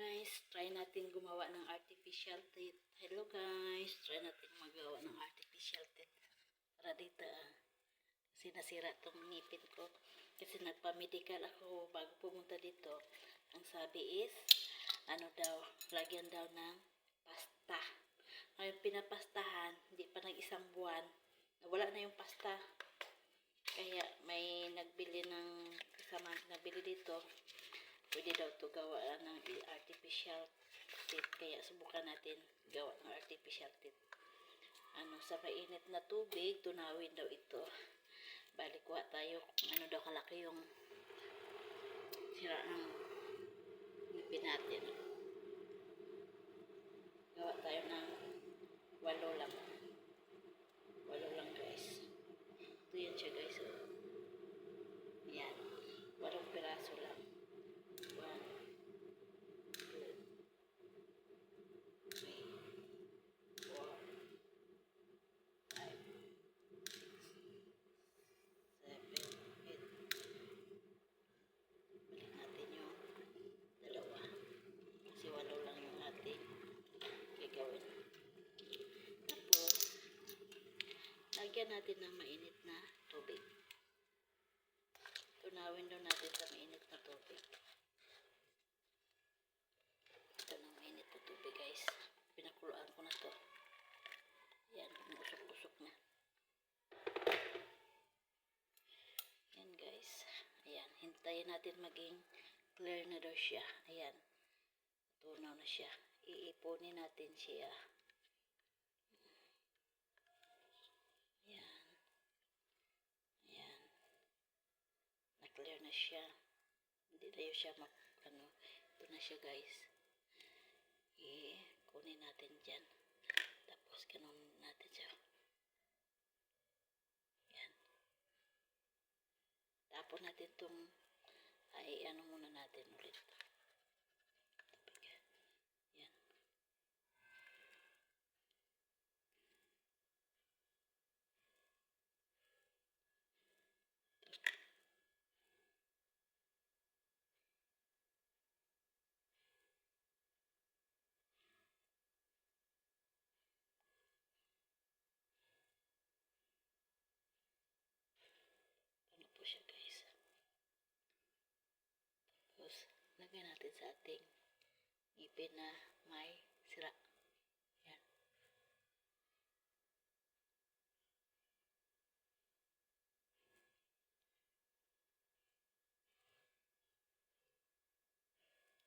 Guys, try natin gumawa ng artificial teeth. Hello guys, try natin magawa ng artificial teeth. Para dito kasi nasira tong ngipin ko. Kasi nagpa-medical ako bago pumunta dito. Ang sabi is, ano daw, lagyan daw ng pasta. Ngayon pinapastahan, hindi pa nag-isang buwan. Nawala na yung pasta. Kaya may nagbili ng kasama nabili dito. Pwede daw ito gawa ng artificial teeth. Kaya subukan natin gawa ng artificial teeth. Sa mainit na tubig, tunawin daw ito. Balik kuha tayo kung ano daw kalaki yung sira ng ngipin natin. Gawa tayo ng 8 lang. 8 lang guys. Ito yan siya guys. Yan. 8 piraso lang. 1, 2, 3, 4, 5, 6, 7, 8. Balik natin yung dalawa. Kasi 8 lang yung ating gagawin. Tapos, lagyan natin ng mainit na tubig. Tunawin doon natin sa mainit na tubig. Ito ng mainit na tubig guys. Pinakuluan ko na to. Yan, usok-usok na. Yan guys. Ayan, hintayin natin maging clear na daw siya. Ayan. Tunaw na siya. Iipunin natin siya. Ayan. Ayan. Na-clear na siya. Hindi na yun siya ito na siya guys. Kunin natin dyan. Tapos ganun natin siya. Yan. Tapon natin itong muna natin ulit. Yan. Ano po siya guys. Tapos lagyan natin sa ating ngipin na may sira.